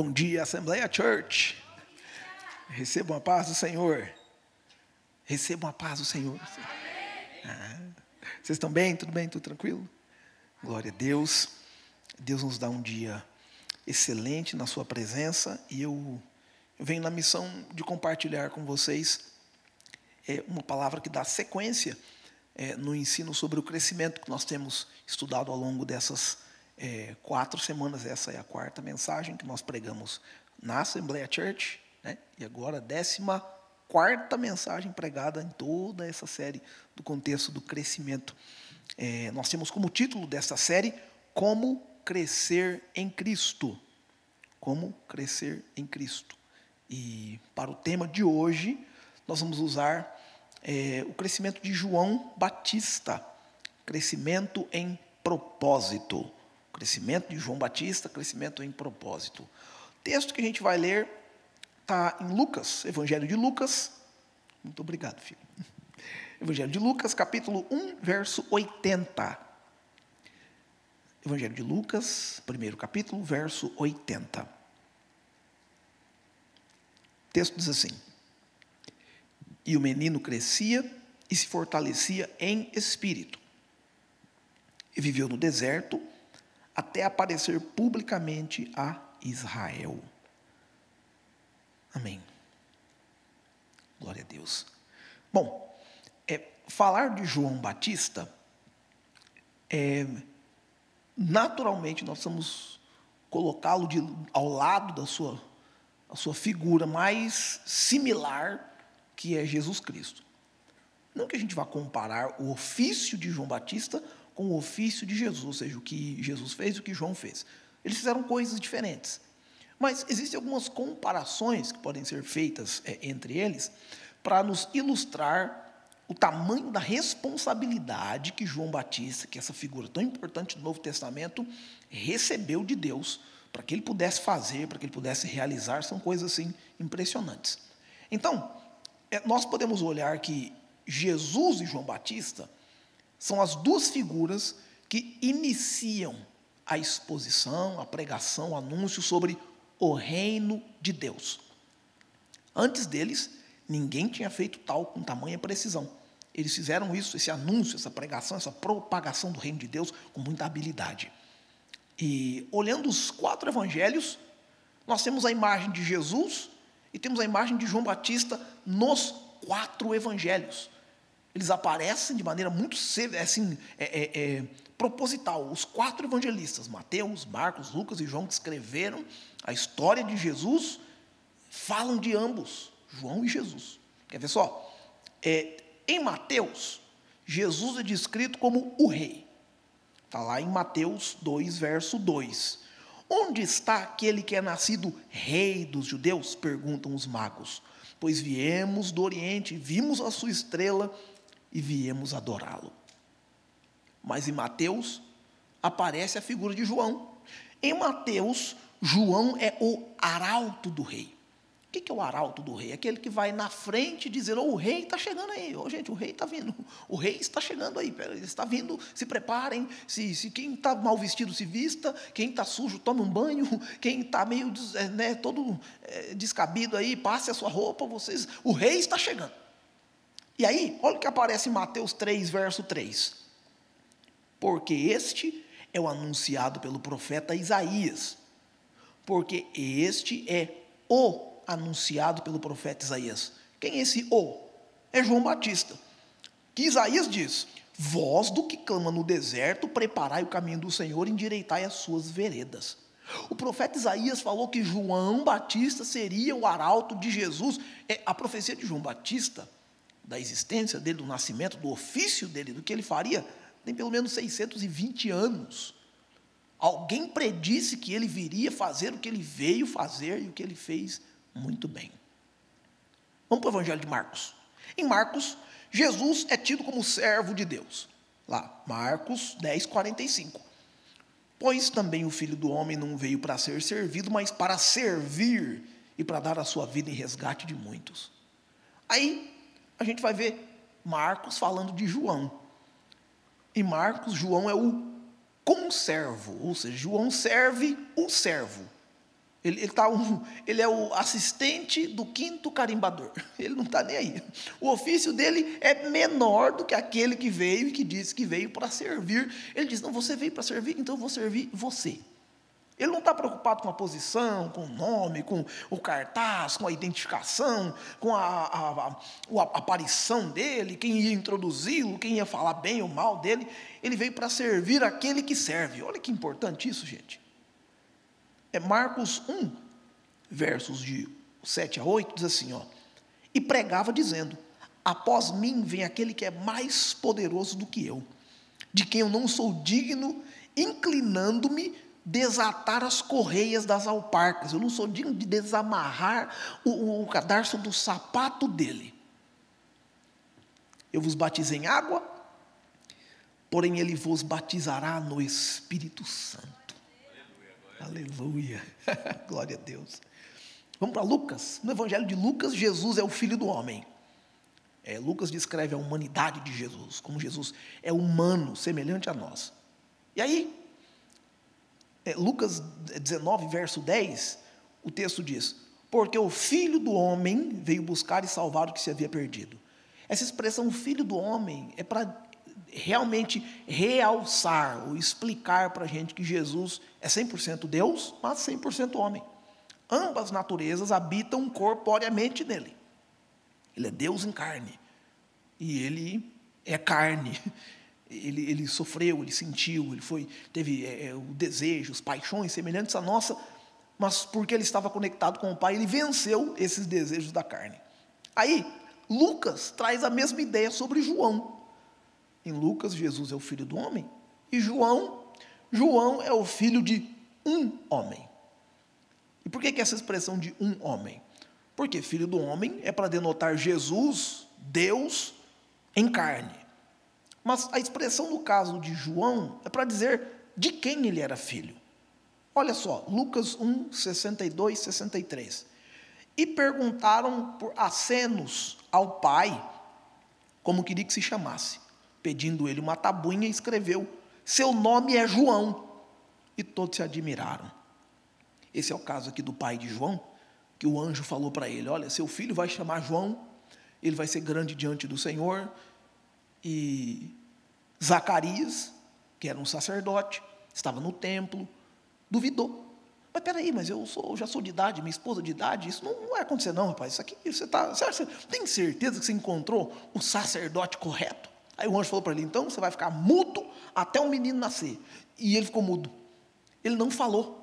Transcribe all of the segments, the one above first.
Bom dia, Assembleia Church. Recebam a paz do Senhor. Recebam a paz do Senhor. Vocês estão bem? Tudo bem? Tudo tranquilo? Glória a Deus. Deus nos dá um dia excelente na sua presença. E eu venho na missão de compartilhar com vocês uma palavra que dá sequência no ensino sobre o crescimento que nós temos estudado ao longo dessas 4 semanas. Essa é a 4ª mensagem que nós pregamos na Assembleia Church, né? E agora a 14ª mensagem pregada em toda essa série do contexto do crescimento. Nós temos como título dessa série, Como Crescer em Cristo. Como Crescer em Cristo. E para o tema de hoje, nós vamos usar o crescimento de João Batista. Crescimento em propósito. Crescimento de João Batista, crescimento em propósito. O texto que a gente vai ler está em Lucas, Evangelho de Lucas. Muito obrigado, filho. Evangelho de Lucas, capítulo 1, verso 80. Evangelho de Lucas, primeiro capítulo, verso 80. O texto diz assim: E o menino crescia e se fortalecia em espírito, e viveu no deserto, até aparecer publicamente a Israel. Amém. Glória a Deus. Bom, falar de João Batista, naturalmente nós vamos colocá-lo ao lado da sua figura mais similar, que é Jesus Cristo. Não que a gente vá comparar o ofício de João Batista com o ofício de Jesus, ou seja, o que Jesus fez e o que João fez. Eles fizeram coisas diferentes. Mas existem algumas comparações que podem ser feitas entre eles para nos ilustrar o tamanho da responsabilidade que João Batista, que é essa figura tão importante do Novo Testamento, recebeu de Deus para que ele pudesse fazer, para que ele pudesse realizar. São coisas assim impressionantes. Então, nós podemos olhar que Jesus e João Batista são as duas figuras que iniciam a exposição, a pregação, o anúncio sobre o reino de Deus. Antes deles, ninguém tinha feito tal com tamanha precisão. Eles fizeram isso, esse anúncio, essa pregação, essa propagação do reino de Deus com muita habilidade. E olhando os 4 evangelhos, nós temos a imagem de Jesus e temos a imagem de João Batista nos 4 evangelhos. Eles aparecem de maneira muito proposital. Os 4 evangelistas, Mateus, Marcos, Lucas e João, que escreveram a história de Jesus, falam de ambos, João e Jesus. Quer ver só? Em Mateus, Jesus é descrito como o rei. Está lá em Mateus 2, verso 2. Onde está aquele que é nascido rei dos judeus? Perguntam os magos. Pois viemos do Oriente, vimos a sua estrela e viemos adorá-lo. Mas em Mateus aparece a figura de João. Em Mateus, João é o arauto do rei. O que é o arauto do rei? Aquele que vai na frente dizer: o rei está chegando aí, gente, o rei está vindo, o rei está chegando aí, ele está vindo, se preparem, se quem está mal vestido se vista, quem está sujo tome um banho, quem está meio todo descabido aí, passe a sua roupa, o rei está chegando. E aí, olha o que aparece em Mateus 3, verso 3. Porque este é o anunciado pelo profeta Isaías. Porque este é o anunciado pelo profeta Isaías. Quem é esse o? É João Batista. Que Isaías diz: voz do que clama no deserto, preparai o caminho do Senhor, endireitai as suas veredas. O profeta Isaías falou que João Batista seria o arauto de Jesus. A profecia de João Batista, da existência dele, do nascimento, do ofício dele, do que ele faria, tem pelo menos 620 anos. Alguém predisse que ele viria fazer o que ele veio fazer e o que ele fez muito bem. Vamos para o Evangelho de Marcos. Em Marcos, Jesus é tido como servo de Deus. Lá, Marcos 10, 45. Pois também o Filho do Homem não veio para ser servido, mas para servir e para dar a sua vida em resgate de muitos. Aí, a gente vai ver Marcos falando de João. Em Marcos, João é o conservo, ou seja, João serve o servo. Ele é o assistente do quinto carimbador. Ele não está nem aí. O ofício dele é menor do que aquele que veio e que disse que veio para servir. Ele diz, não, você veio para servir, então eu vou servir você. Ele não está preocupado com a posição, com o nome, com o cartaz, com a identificação, com a aparição dele, quem ia introduzi-lo, quem ia falar bem ou mal dele. Ele veio para servir aquele que serve. Olha que importante isso, gente. Marcos 1, versos de 7 a 8, diz assim, e pregava dizendo, após mim vem aquele que é mais poderoso do que eu, de quem eu não sou digno, inclinando-me, desatar as correias das alparcas. Eu não sou digno de desamarrar o cadarço do sapato dele. Eu vos batizo em água, porém ele vos batizará no Espírito Santo. Aleluia. Glória a Deus. Vamos para Lucas. No Evangelho de Lucas, Jesus é o Filho do homem. Lucas descreve a humanidade de Jesus, como Jesus é humano, semelhante a nós. E aí, Lucas 19, verso 10, o texto diz, porque o Filho do homem veio buscar e salvar o que se havia perdido. Essa expressão, Filho do homem, é para realmente realçar ou explicar para a gente que Jesus é 100% Deus, mas 100% homem. Ambas naturezas habitam corporeamente nele. Ele é Deus em carne. E ele é carne. Ele sofreu, ele sentiu, teve desejos, paixões semelhantes à nossa, mas porque ele estava conectado com o Pai, ele venceu esses desejos da carne. Aí, Lucas traz a mesma ideia sobre João. Em Lucas, Jesus é o Filho do homem, e João é o filho de um homem. E por que essa expressão de um homem? Porque Filho do homem é para denotar Jesus, Deus, em carne. Mas a expressão no caso de João é para dizer de quem ele era filho. Olha só, Lucas 1, 62, 63. E perguntaram por acenos ao pai, como queria que se chamasse. Pedindo ele uma tabuinha, escreveu, seu nome é João. E todos se admiraram. Esse é o caso aqui do pai de João, que o anjo falou para ele, olha, seu filho vai chamar João, ele vai ser grande diante do Senhor. E Zacarias, que era um sacerdote, estava no templo, duvidou. Mas peraí, mas eu já sou de idade, minha esposa de idade, isso não vai acontecer não, rapaz. Isso aqui, você tem certeza que você encontrou o sacerdote correto? Aí o anjo falou para ele, então você vai ficar mudo até o menino nascer. E ele ficou mudo. Ele não falou.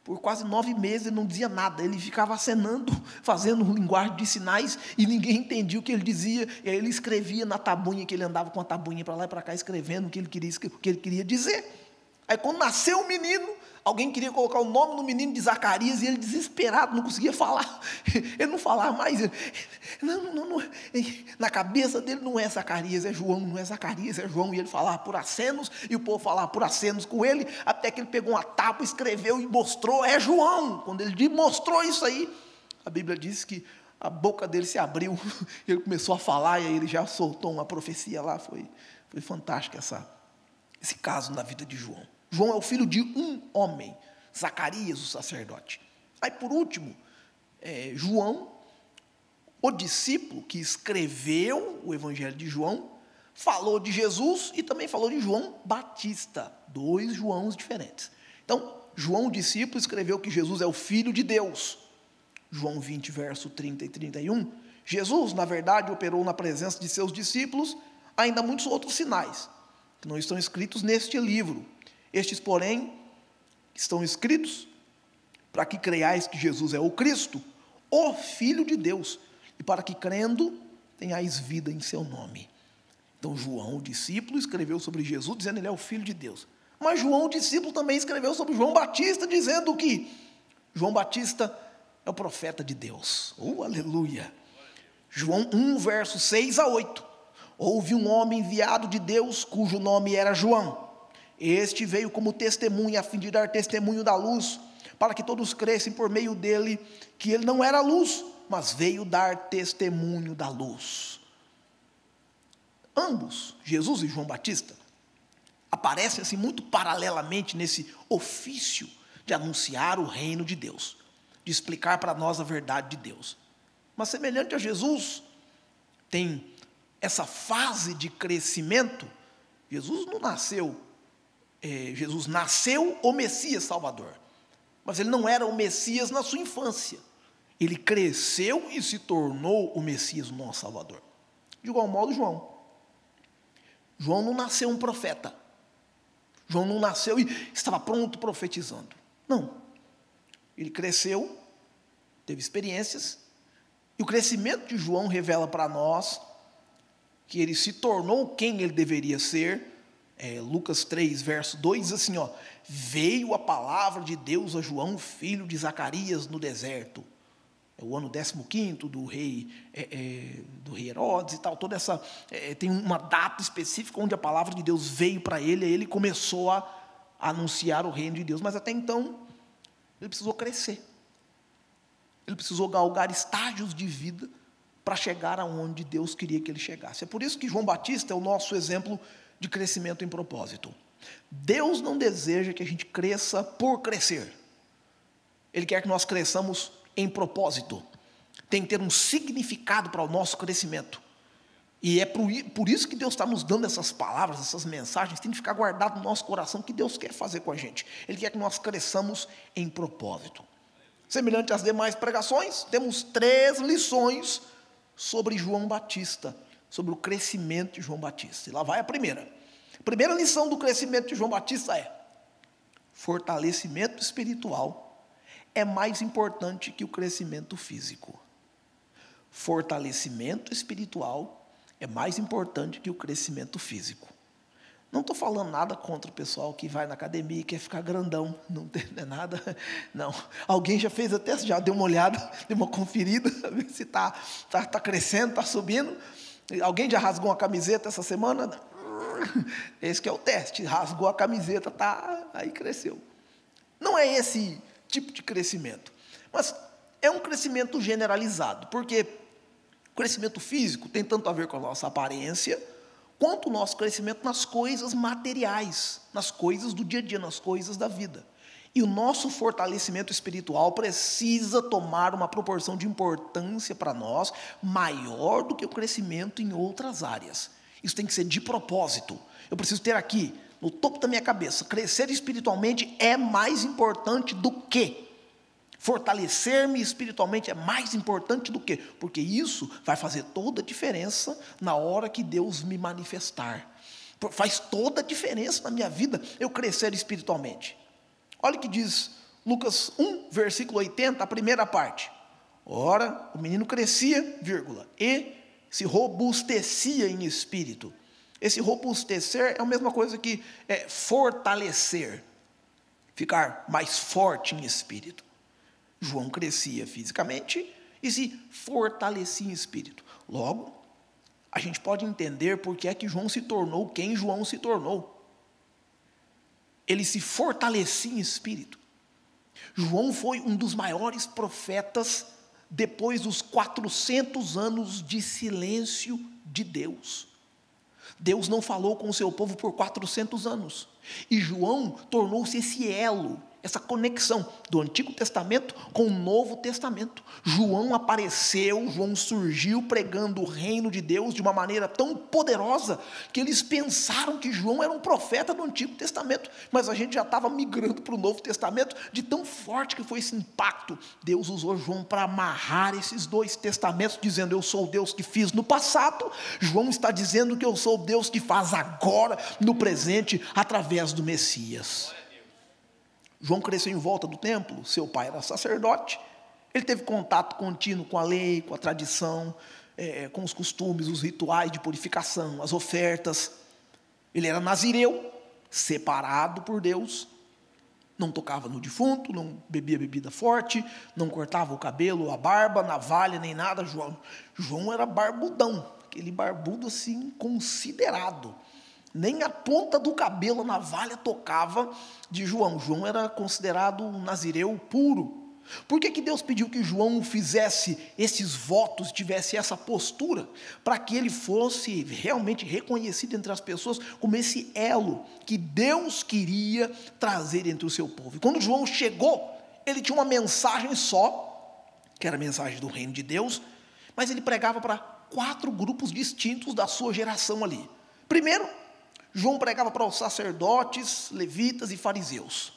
Por quase 9 meses ele não dizia nada. Ele ficava acenando, fazendo linguagem de sinais, e ninguém entendia o que ele dizia. E aí ele escrevia na tabuinha, que ele andava com a tabuinha para lá e para cá, escrevendo o que ele queria dizer. Aí quando nasceu o menino, alguém queria colocar o nome do menino de Zacarias, e ele desesperado, não conseguia falar. Ele não falava mais. Não. Na cabeça dele não é Zacarias, é João, não é Zacarias, é João. E ele falava por acenos, e o povo falava por acenos com ele, até que ele pegou uma tábua, escreveu e mostrou, é João. Quando ele mostrou isso aí, a Bíblia diz que a boca dele se abriu, ele começou a falar, e aí ele já soltou uma profecia lá. Foi fantástico esse caso na vida de João. João é o filho de um homem, Zacarias, o sacerdote. Aí, por último, João, o discípulo que escreveu o Evangelho de João, falou de Jesus e também falou de João Batista, 2 Joãos diferentes. Então, João, o discípulo, escreveu que Jesus é o Filho de Deus. João 20, verso 30 e 31. Jesus, na verdade, operou na presença de seus discípulos ainda muitos outros sinais, que não estão escritos neste livro. Estes, porém, estão escritos para que creiais que Jesus é o Cristo, o Filho de Deus, e para que, crendo, tenhais vida em seu nome. Então, João, o discípulo, escreveu sobre Jesus, dizendo que ele é o Filho de Deus. Mas João, o discípulo, também escreveu sobre João Batista, dizendo que João Batista é o profeta de Deus. Aleluia! João 1, verso 6 a 8. Houve um homem enviado de Deus, cujo nome era João. Este veio como testemunha, a fim de dar testemunho da luz, para que todos crescem por meio dele, que ele não era luz, mas veio dar testemunho da luz. Ambos, Jesus e João Batista, aparecem assim muito paralelamente nesse ofício de anunciar o reino de Deus, de explicar para nós a verdade de Deus. Mas semelhante a Jesus, tem essa fase de crescimento. Jesus não nasceu, Jesus nasceu o Messias Salvador, mas ele não era o Messias na sua infância. Ele cresceu e se tornou o Messias, o nosso Salvador. De igual modo, João. João não nasceu um profeta. João não nasceu e estava pronto profetizando. Não. Ele cresceu, teve experiências, e o crescimento de João revela para nós que ele se tornou quem ele deveria ser. Lucas 3, verso 2, diz assim, veio a palavra de Deus a João, filho de Zacarias, no deserto. É o ano 15º do rei Herodes e tal, toda essa, tem uma data específica onde a palavra de Deus veio para ele, e ele começou a anunciar o reino de Deus, mas até então, ele precisou crescer, ele precisou galgar estágios de vida, para chegar aonde Deus queria que ele chegasse. É por isso que João Batista é o nosso exemplo de crescimento em propósito. Deus não deseja que a gente cresça por crescer, Ele quer que nós cresçamos em propósito. Tem que ter um significado para o nosso crescimento. E é por isso que Deus está nos dando essas palavras, essas mensagens, tem que ficar guardado no nosso coração o que Deus quer fazer com a gente. Ele quer que nós cresçamos em propósito. Semelhante às demais pregações, temos 3 lições sobre João Batista, sobre o crescimento de João Batista. E lá vai a primeira. A primeira lição do crescimento de João Batista é: fortalecimento espiritual é mais importante que o crescimento físico. Fortalecimento espiritual é mais importante que o crescimento físico. Não estou falando nada contra o pessoal que vai na academia e quer ficar grandão, não é nada, não. Alguém já fez até, já deu uma olhada, deu uma conferida, ver se está crescendo, está subindo. Alguém já rasgou uma camiseta essa semana? Esse que é o teste, rasgou a camiseta, aí cresceu. Não é esse tipo de crescimento, mas é um crescimento generalizado, porque o crescimento físico tem tanto a ver com a nossa aparência, quanto o nosso crescimento nas coisas materiais, nas coisas do dia a dia, nas coisas da vida. E o nosso fortalecimento espiritual precisa tomar uma proporção de importância para nós, maior do que o crescimento em outras áreas. Isso tem que ser de propósito. Eu preciso ter aqui, no topo da minha cabeça, crescer espiritualmente é mais importante do que fortalecer-me espiritualmente é mais importante do que, porque isso vai fazer toda a diferença na hora que Deus me manifestar. Faz toda a diferença na minha vida eu crescer espiritualmente. Olha o que diz Lucas 1, versículo 80, a primeira parte. Ora, o menino crescia, e se robustecia em espírito. Esse robustecer é a mesma coisa que fortalecer, ficar mais forte em espírito. João crescia fisicamente e se fortalecia em espírito. Logo, a gente pode entender por que é que João se tornou quem João se tornou. Ele se fortalecia em espírito. João foi um dos maiores profetas depois dos 400 anos de silêncio de Deus. Deus não falou com o seu povo por 400 anos. E João tornou-se esse elo, essa conexão do Antigo Testamento com o Novo Testamento. João apareceu, João surgiu pregando o reino de Deus de uma maneira tão poderosa que eles pensaram que João era um profeta do Antigo Testamento, mas a gente já estava migrando para o Novo Testamento, de tão forte que foi esse impacto. Deus usou João para amarrar esses 2 testamentos, dizendo: eu sou o Deus que fiz no passado. João está dizendo que eu sou o Deus que faz agora, no presente, através do Messias. João cresceu em volta do templo, seu pai era sacerdote, ele teve contato contínuo com a lei, com a tradição, com os costumes, os rituais de purificação, as ofertas. Ele era nazireu, separado por Deus, não tocava no defunto, não bebia bebida forte, não cortava o cabelo, a barba, navalha, nem nada. João era barbudão, aquele barbudo assim, considerado. Nem a ponta do cabelo, a navalha tocava de João. João era considerado um nazireu puro. Por que Deus pediu que João fizesse esses votos, tivesse essa postura? Para que ele fosse realmente reconhecido entre as pessoas como esse elo que Deus queria trazer entre o seu povo. E quando João chegou, ele tinha uma mensagem só, que era a mensagem do reino de Deus, mas ele pregava para 4 grupos distintos da sua geração ali. Primeiro, João pregava para os sacerdotes, levitas e fariseus.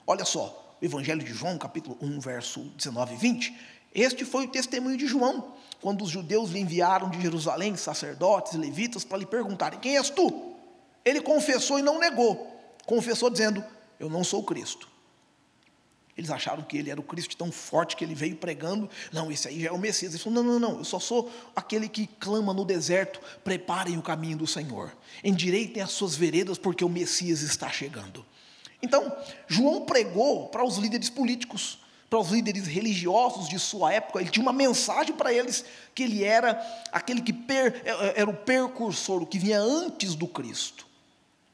Olha só, o Evangelho de João, capítulo 1, verso 19 e 20, este foi o testemunho de João, quando os judeus lhe enviaram de Jerusalém sacerdotes e levitas para lhe perguntarem: quem és tu? Ele confessou e não negou, confessou dizendo: eu não sou o Cristo. Eles acharam que ele era o Cristo tão forte que ele veio pregando: não, esse aí já é o Messias. Ele falou: não, eu só sou aquele que clama no deserto: preparem o caminho do Senhor, endireitem as suas veredas, porque o Messias está chegando. Então, João pregou para os líderes políticos, para os líderes religiosos de sua época. Ele tinha uma mensagem para eles, que ele era aquele que era o precursor, o que vinha antes do Cristo.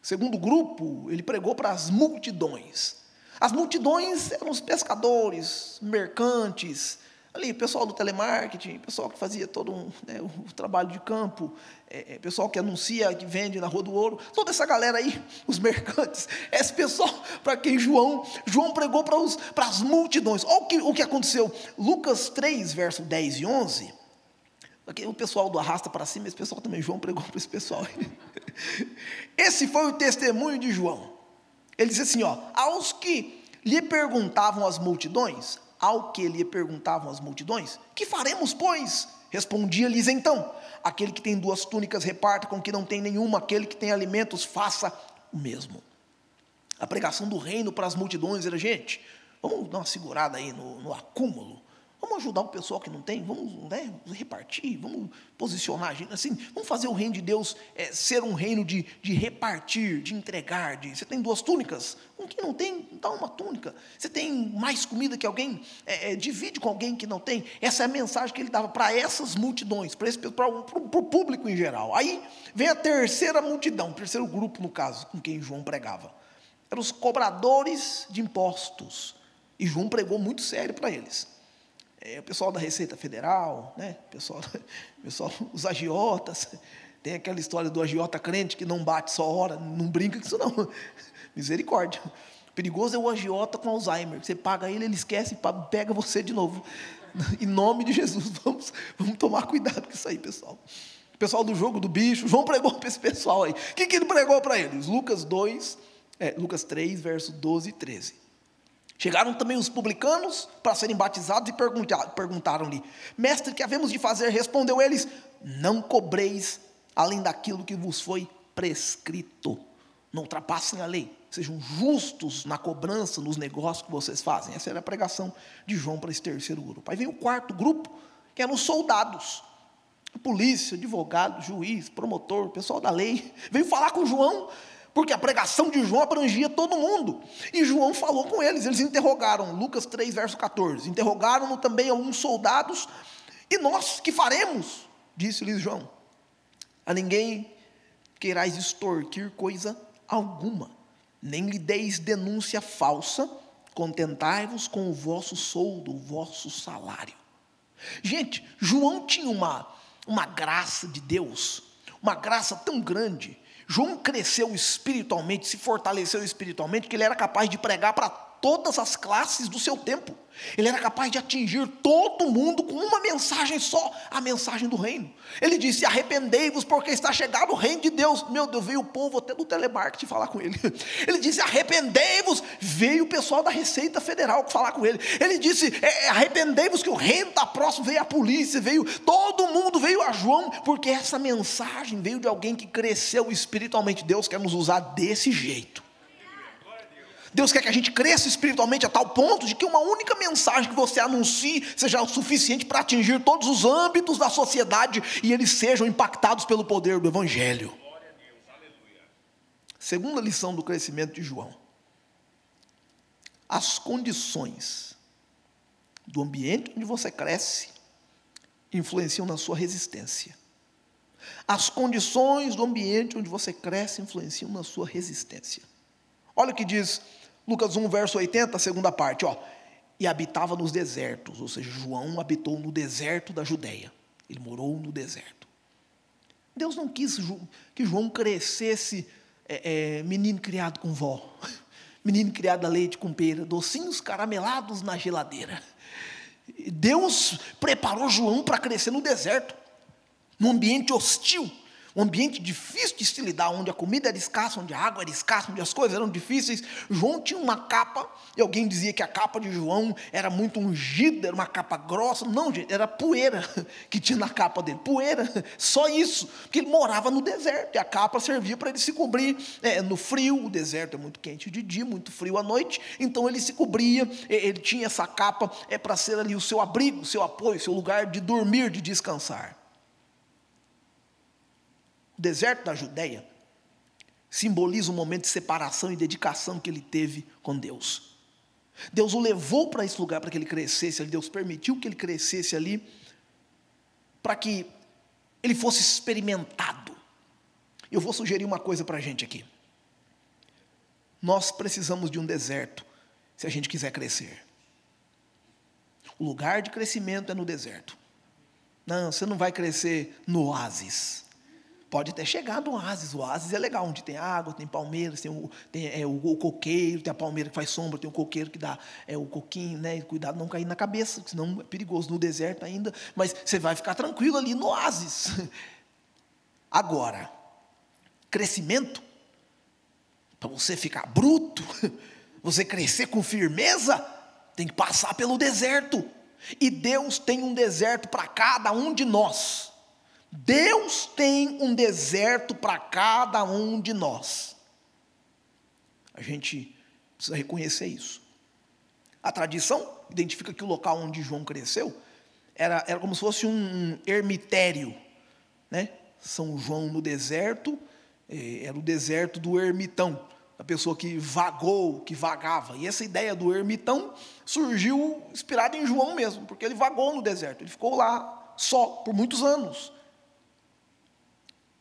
Segundo grupo, ele pregou para as multidões. As multidões eram os pescadores, mercantes, ali, pessoal do telemarketing, pessoal que fazia todo o trabalho de campo, pessoal que anuncia, que vende na Rua do Ouro, toda essa galera aí, os mercantes, esse pessoal para quem João pregou para as multidões. Olha o que aconteceu, Lucas 3, verso 10 e 11, aqui, o pessoal do arrasta para cima, esse pessoal também, João pregou para esse pessoal. Esse foi o testemunho de João. Ele disse assim, aos que lhe perguntavam as multidões, que faremos, pois? Respondia-lhes então: aquele que tem 2 túnicas reparta com o que não tem nenhuma, aquele que tem alimentos faça o mesmo. A pregação do reino para as multidões era: gente, vamos dar uma segurada aí no acúmulo, vamos ajudar o pessoal que não tem, vamos repartir, vamos posicionar a gente, assim, vamos fazer o reino de Deus ser um reino de repartir, de entregar. Você tem 2 túnicas, quem não tem, dá uma túnica. Você tem mais comida que alguém, divide com alguém que não tem. Essa é a mensagem que ele dava para essas multidões, para o público em geral. Aí vem a terceira multidão, o terceiro grupo, no caso, com quem João pregava. Eram os cobradores de impostos, e João pregou muito sério para eles. O pessoal da Receita Federal, pessoal, os agiotas, tem aquela história do agiota crente que não bate só hora, não brinca com isso não, misericórdia. Perigoso é o agiota com Alzheimer, você paga ele esquece e pega você de novo. Em nome de Jesus, vamos tomar cuidado com isso aí, pessoal. O pessoal do jogo do bicho, João pregou para esse pessoal aí. O que ele pregou para eles? Lucas 3, verso 12 e 13. Chegaram também os publicanos para serem batizados e perguntaram-lhe: mestre, que havemos de fazer? Respondeu eles: não cobreis além daquilo que vos foi prescrito. Não ultrapassem a lei, sejam justos na cobrança, nos negócios que vocês fazem. Essa era a pregação de João para esse terceiro grupo. Aí vem o 4º grupo, que eram os soldados, a polícia, advogado, juiz, promotor, pessoal da lei, veio falar com João, porque a pregação de João abrangia todo mundo, e João falou com eles interrogaram, Lucas 3, verso 14, interrogaram-no também alguns soldados: e nós, que faremos? Disse-lhes João: a ninguém queirais extorquir coisa alguma, nem lhe deis denúncia falsa, contentai-vos com o vosso soldo, o vosso salário. Gente, João tinha uma graça de Deus, uma graça tão grande. João cresceu espiritualmente, se fortaleceu espiritualmente, que ele era capaz de pregar para todas as classes do seu tempo. Ele era capaz de atingir todo mundo com uma mensagem só, a mensagem do reino. Ele disse: arrependei-vos, porque está chegado o reino de Deus. Meu Deus, veio o povo até do telemarketing falar com ele. Ele disse: arrependei-vos, veio o pessoal da Receita Federal falar com ele. Ele disse: arrependei-vos que o reino está próximo. Veio a polícia, todo mundo veio a João, porque essa mensagem veio de alguém que cresceu espiritualmente. Deus quer nos usar desse jeito. Deus quer que a gente cresça espiritualmente a tal ponto de que uma única mensagem que você anuncie seja o suficiente para atingir todos os âmbitos da sociedade e eles sejam impactados pelo poder do Evangelho. Segunda lição do crescimento de João: as condições do ambiente onde você cresce influenciam na sua resistência. As condições do ambiente onde você cresce influenciam na sua resistência. Olha o que diz Lucas 1, verso 80, a segunda parte. e habitava nos desertos, ou seja, João habitou no deserto da Judéia, ele morou no deserto. Deus não quis que João crescesse menino criado com vó, menino criado a leite com pera, docinhos caramelados na geladeira. Deus preparou João para crescer no deserto, num ambiente hostil, um ambiente difícil de se lidar, onde a comida era escassa, onde a água era escassa, onde as coisas eram difíceis. João tinha uma capa, e alguém dizia que a capa de João era muito ungida, era uma capa grossa. Não, gente, era poeira que tinha na capa dele, poeira, só isso, porque ele morava no deserto, e a capa servia para ele se cobrir no frio. O deserto é muito quente de dia, muito frio à noite, então ele se cobria, ele tinha essa capa para ser ali o seu abrigo, o seu apoio, o seu lugar de dormir, de descansar. O deserto da Judéia simboliza um momento de separação e dedicação que ele teve com Deus. Deus o levou para esse lugar para que ele crescesse ali, Deus permitiu que ele crescesse ali, para que ele fosse experimentado. Eu vou sugerir uma coisa para a gente aqui. Nós precisamos de um deserto, se a gente quiser crescer. O lugar de crescimento é no deserto. Não, você não vai crescer no oásis. Pode até chegar no oásis. O oásis é legal, onde tem água, tem palmeiras, tem o coqueiro, tem a palmeira que faz sombra, tem o coqueiro que dá o coquinho, né? Cuidado não cair na cabeça, senão é perigoso no deserto ainda. Mas você vai ficar tranquilo ali no oásis. Agora, crescimento, para você ficar bruto, você crescer com firmeza, tem que passar pelo deserto. E Deus tem um deserto para cada um de nós. Deus tem um deserto para cada um de nós. A gente precisa reconhecer isso. A tradição identifica que o local onde João cresceu era como se fosse um ermitério, né? São João no deserto, era o deserto do ermitão, a pessoa que vagou, que vagava. E essa ideia do ermitão surgiu inspirada em João mesmo, porque ele vagou no deserto, ele ficou lá só por muitos anos.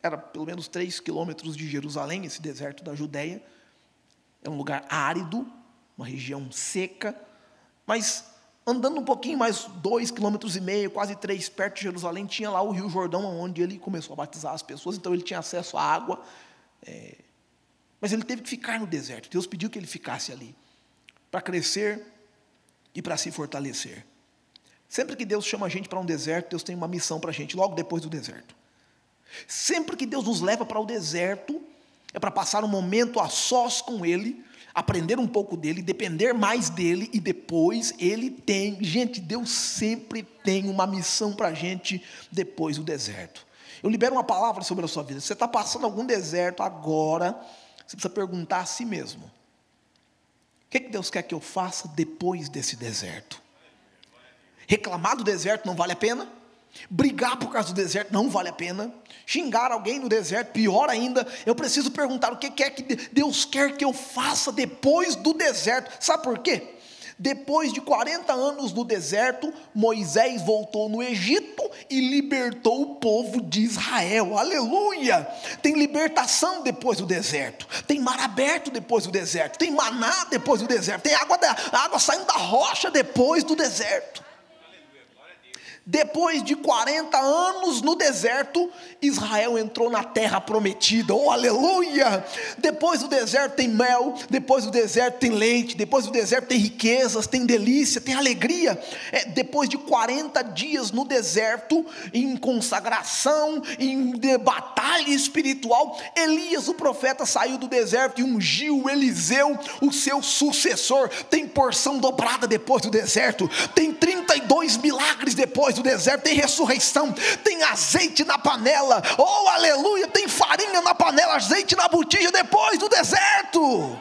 Era pelo menos 3 quilômetros de Jerusalém, esse deserto da Judéia. É um lugar árido, uma região seca, mas andando um pouquinho mais, 2,5 quilômetros, quase 3, perto de Jerusalém, tinha lá o Rio Jordão, onde ele começou a batizar as pessoas, então ele tinha acesso à água, mas ele teve que ficar no deserto. Deus pediu que ele ficasse ali, para crescer e para se fortalecer. Sempre que Deus chama a gente para um deserto, Deus tem uma missão para a gente, logo depois do deserto. Sempre que Deus nos leva para o deserto, é para passar um momento a sós com Ele, aprender um pouco dEle, depender mais dEle, e depois Ele tem, gente, Deus sempre tem uma missão para a gente depois do deserto. Eu libero uma palavra sobre a sua vida. Se você está passando algum deserto agora, você precisa perguntar a si mesmo: o que Deus quer que eu faça depois desse deserto? Reclamar do deserto não vale a pena? Brigar por causa do deserto não vale a pena? Xingar alguém no deserto, pior ainda? Eu preciso perguntar o que é que Deus quer que eu faça depois do deserto. Sabe por quê? Depois de 40 anos no deserto, Moisés voltou no Egito e libertou o povo de Israel. Aleluia! Tem libertação depois do deserto, tem mar aberto depois do deserto, tem maná depois do deserto, tem água saindo da rocha depois do deserto. Depois de 40 anos no deserto, Israel entrou na terra prometida. Oh, aleluia! Depois do deserto tem mel, depois do deserto tem leite, depois do deserto tem riquezas, tem delícia, tem alegria. Depois de 40 dias no deserto, em consagração, em batalha espiritual, Elias, o profeta, saiu do deserto e ungiu Eliseu, o seu sucessor. Tem porção dobrada depois do deserto, tem 32 milagres depois do deserto, tem ressurreição, tem azeite na panela, oh aleluia, tem farinha na panela, azeite na botija depois do deserto.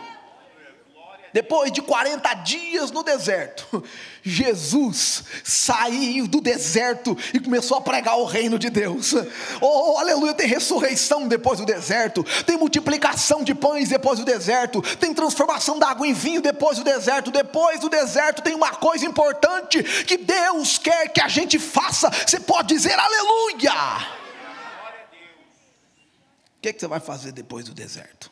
Depois de 40 dias no deserto, Jesus saiu do deserto e começou a pregar o reino de Deus. Oh, aleluia, tem ressurreição depois do deserto, tem multiplicação de pães depois do deserto, tem transformação da água em vinho depois do deserto. Depois do deserto tem uma coisa importante que Deus quer que a gente faça. Você pode dizer aleluia. O que você vai fazer depois do deserto?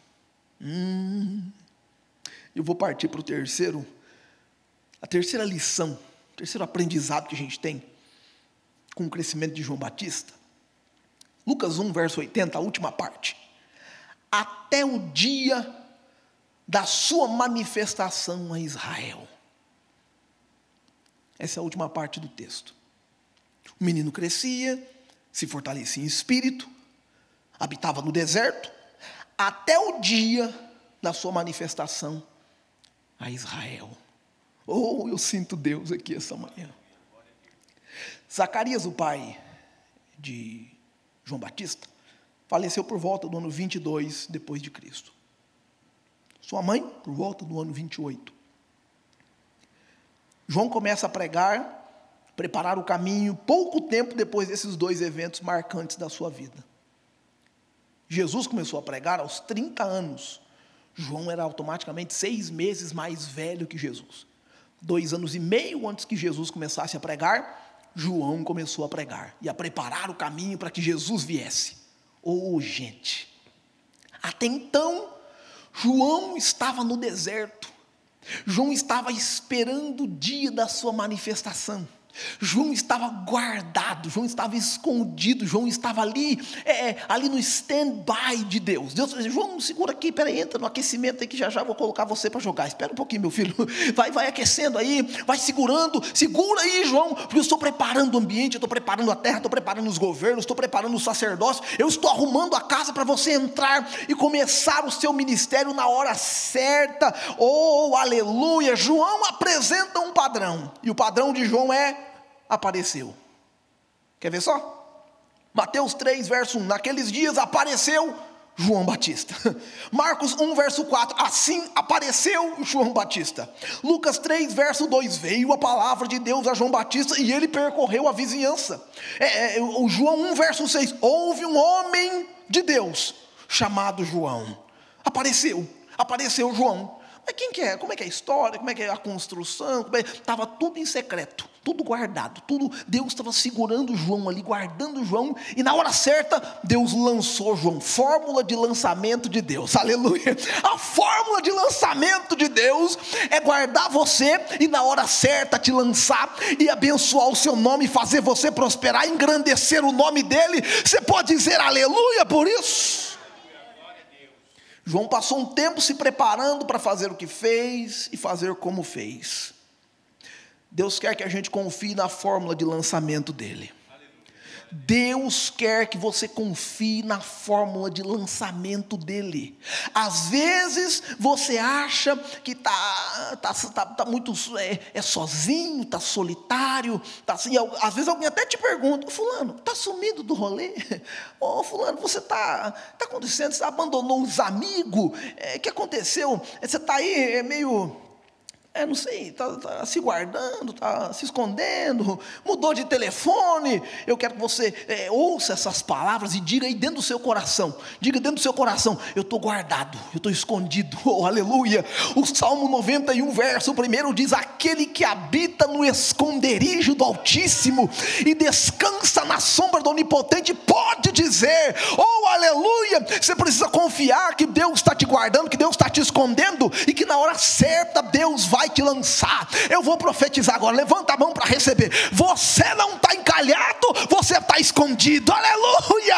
Eu vou partir para o terceiro A terceira lição, o terceiro aprendizado que a gente tem com o crescimento de João Batista, Lucas 1, verso 80, a última parte. Até o dia da sua manifestação a Israel. Essa é a última parte do texto. O menino crescia, se fortalecia em espírito, habitava no deserto, até o dia da sua manifestação a Israel. Oh, eu sinto Deus aqui essa manhã. Zacarias, o pai de João Batista, faleceu por volta do ano 22 depois de Cristo. Sua mãe, por volta do ano 28. João começa a pregar, preparar o caminho, pouco tempo depois desses dois eventos marcantes da sua vida. Jesus começou a pregar aos 30 anos. João era automaticamente 6 meses mais velho que Jesus. 2 anos e meio antes que Jesus começasse a pregar, João começou a pregar e a preparar o caminho para que Jesus viesse. Oh, gente! Até então, João estava no deserto. João estava esperando o dia da sua manifestação. João estava guardado, João estava escondido, João estava ali no stand-by de Deus. Deus falou: João, segura aqui, peraí, entra no aquecimento aí que já vou colocar você para jogar. Espera um pouquinho, meu filho, vai aquecendo aí, vai segurando, segura aí, João, porque eu estou preparando o ambiente, eu estou preparando a terra, estou preparando os governos, estou preparando os sacerdócios, eu estou arrumando a casa para você entrar e começar o seu ministério na hora certa. Oh, aleluia! João apresenta um padrão, e o padrão de João apareceu. Quer ver só? Mateus 3, verso 1. Naqueles dias apareceu João Batista. Marcos 1, verso 4. Assim apareceu João Batista. Lucas 3, verso 2. Veio a palavra de Deus a João Batista e ele percorreu a vizinhança. O João 1, verso 6. Houve um homem de Deus chamado João. Apareceu João. Mas quem que é? Como é que é a história? Como é que é a construção? Estava tudo em secreto, tudo guardado, tudo. Deus estava segurando João ali, guardando João, e na hora certa, Deus lançou João. Fórmula de lançamento de Deus, aleluia. A fórmula de lançamento de Deus é guardar você e na hora certa te lançar e abençoar o seu nome, fazer você prosperar, engrandecer o nome dele. Você pode dizer aleluia por isso? João passou um tempo se preparando para fazer o que fez e fazer como fez. Deus quer que a gente confie na fórmula de lançamento dele. Deus quer que você confie na fórmula de lançamento dele. Às vezes você acha que tá muito sozinho, tá solitário, tá assim. Às vezes alguém até te pergunta: fulano, tá sumido do rolê? Fulano, você tá acontecendo? Você abandonou os amigos? O que aconteceu? Você tá aí meio... não sei, está se guardando, está se escondendo, mudou de telefone. Eu quero que você ouça essas palavras e diga aí dentro do seu coração. Diga dentro do seu coração: eu estou guardado, eu estou escondido. Oh, aleluia. O Salmo 91, verso 1 diz: aquele que habita no esconderijo do Altíssimo e descansa na sombra do Onipotente pode dizer: oh, aleluia. Você precisa confiar que Deus está te guardando, que Deus está te escondendo e que na hora certa Deus vai te lançar. Eu vou profetizar agora. Levanta a mão para receber. Você não está encalhado, você está escondido. Aleluia.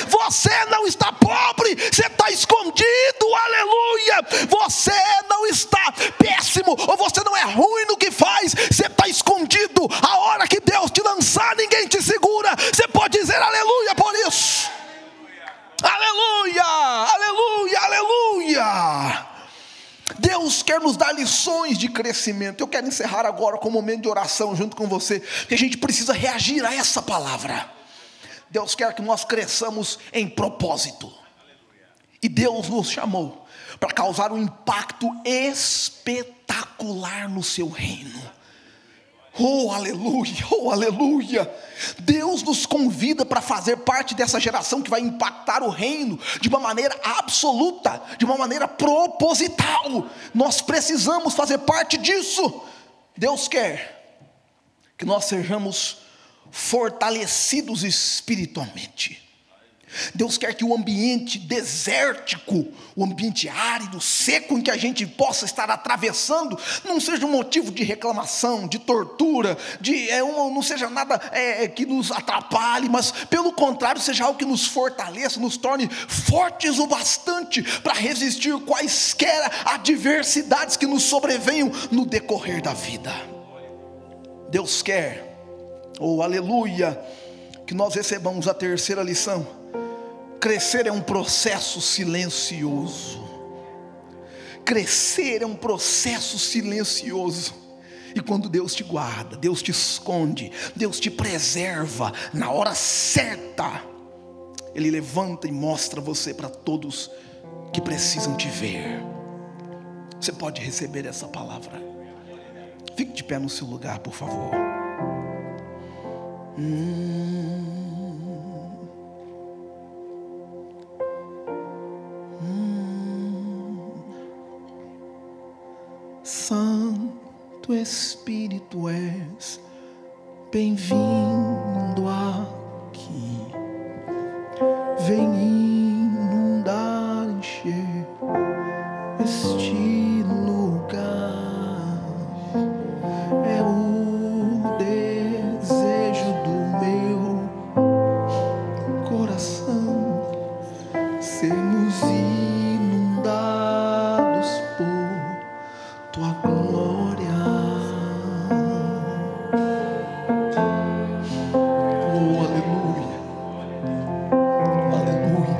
Você não está pobre, você está escondido. Aleluia. Você não está péssimo, ou você não é ruim no que faz, você está escondido. A hora que Deus te lançar, ninguém te segura. Você pode dizer aleluia por isso. Aleluia, aleluia, aleluia. Deus quer nos dar lições de crescimento. Eu quero encerrar agora com um momento de oração junto com você, porque a gente precisa reagir a essa palavra. Deus quer que nós cresçamos em propósito, e Deus nos chamou para causar um impacto espetacular no seu reino. Oh, aleluia, oh, aleluia. Deus nos convida para fazer parte dessa geração que vai impactar o reino de uma maneira absoluta, de uma maneira proposital. Nós precisamos fazer parte disso. Deus quer que nós sejamos fortalecidos espiritualmente. Deus quer que o ambiente desértico, o ambiente árido, seco em que a gente possa estar atravessando, não seja um motivo de reclamação, de tortura, não seja nada que nos atrapalhe, mas pelo contrário, seja algo que nos fortaleça, nos torne fortes o bastante para resistir quaisquer adversidades que nos sobrevenham no decorrer da vida. Deus quer, aleluia, que nós recebamos a terceira lição. Crescer é um processo silencioso. Crescer é um processo silencioso. E quando Deus te guarda, Deus te esconde, Deus te preserva, na hora certa, Ele levanta e mostra você para todos que precisam te ver. Você pode receber essa palavra. Fique de pé no seu lugar, por favor. Santo Espírito, és bem-vindo aqui. Vem inundar, encher este lugar. É o desejo do meu coração sermos inundados por tua glória. Oh, aleluia, aleluia.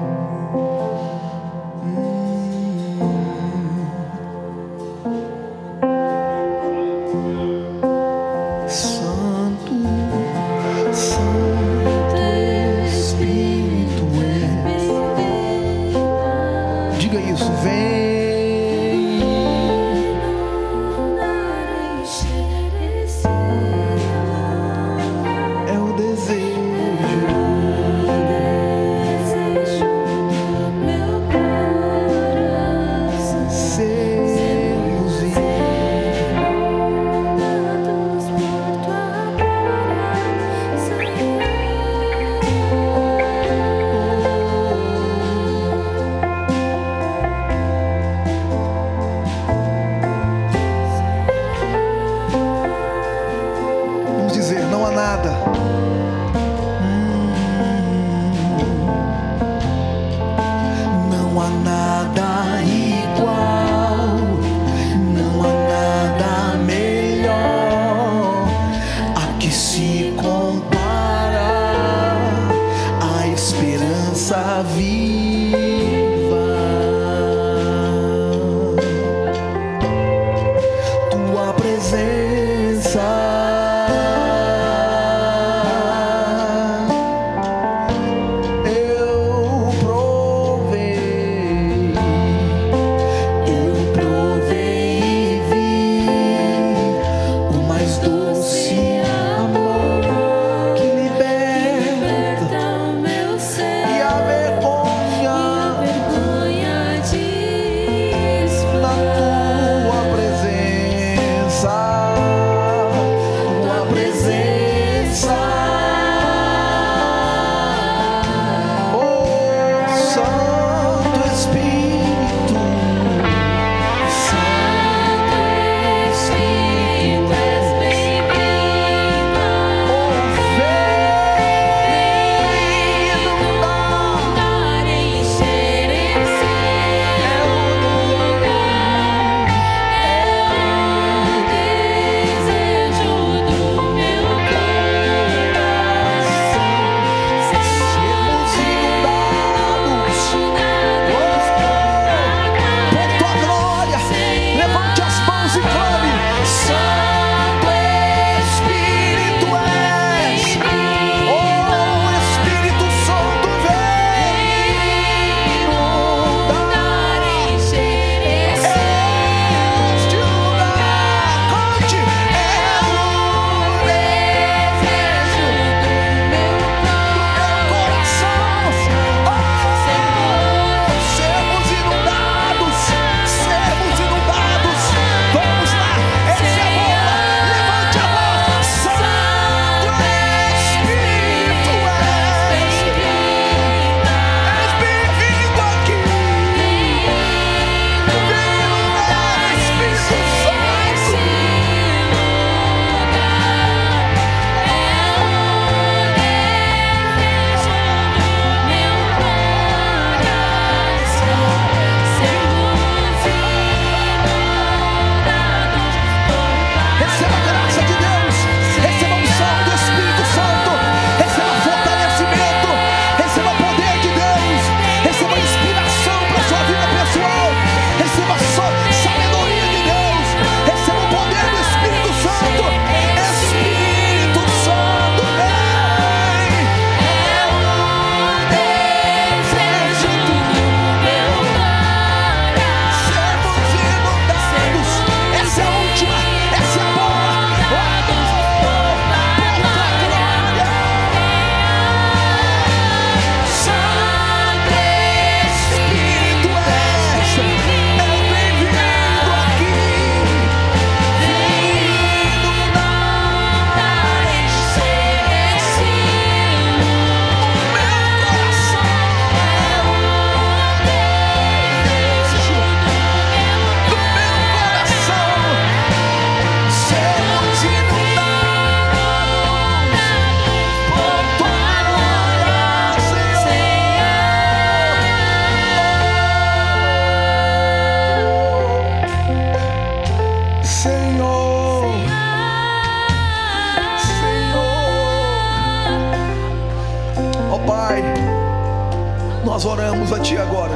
a Ti agora,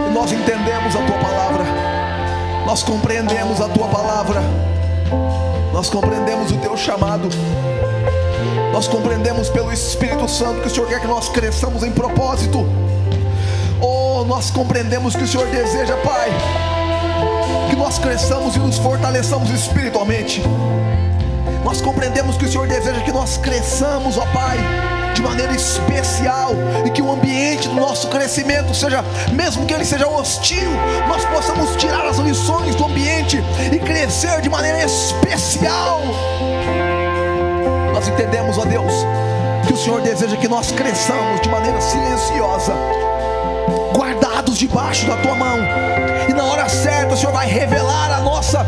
e nós entendemos a Tua palavra, nós compreendemos a Tua palavra, nós compreendemos o Teu chamado, nós compreendemos pelo Espírito Santo que o Senhor quer que nós cresçamos em propósito. Oh, nós compreendemos que o Senhor deseja, Pai, que nós cresçamos e nos fortaleçamos espiritualmente. Nós compreendemos que o Senhor deseja que nós cresçamos, ó Pai, de maneira especial, e que o ambiente do nosso crescimento seja, mesmo que ele seja hostil, nós possamos tirar as lições do ambiente e crescer de maneira especial. Nós entendemos, ó Deus, que o Senhor deseja que nós cresçamos de maneira silenciosa, guardados debaixo da Tua mão, e na hora certa o Senhor vai revelar a nossa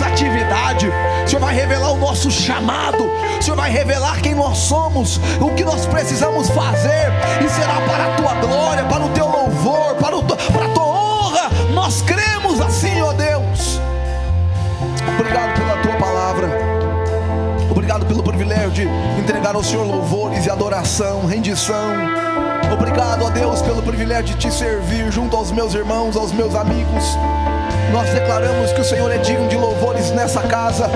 atividade, o Senhor vai revelar o nosso chamado, o Senhor vai revelar quem nós somos, o que nós precisamos fazer, e será para a Tua glória, para o Teu louvor, para a Tua honra. Nós cremos assim, ó Deus. Obrigado pela Tua palavra, obrigado pelo privilégio de entregar ao Senhor louvores e adoração, rendição. Obrigado, ó Deus, pelo privilégio de Te servir junto aos meus irmãos, aos meus amigos. Nós declaramos que o Senhor é digno de louvores nessa casa,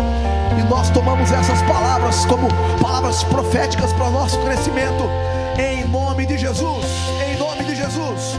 e nós tomamos essas palavras como palavras proféticas para o nosso crescimento, em nome de Jesus, em nome de Jesus.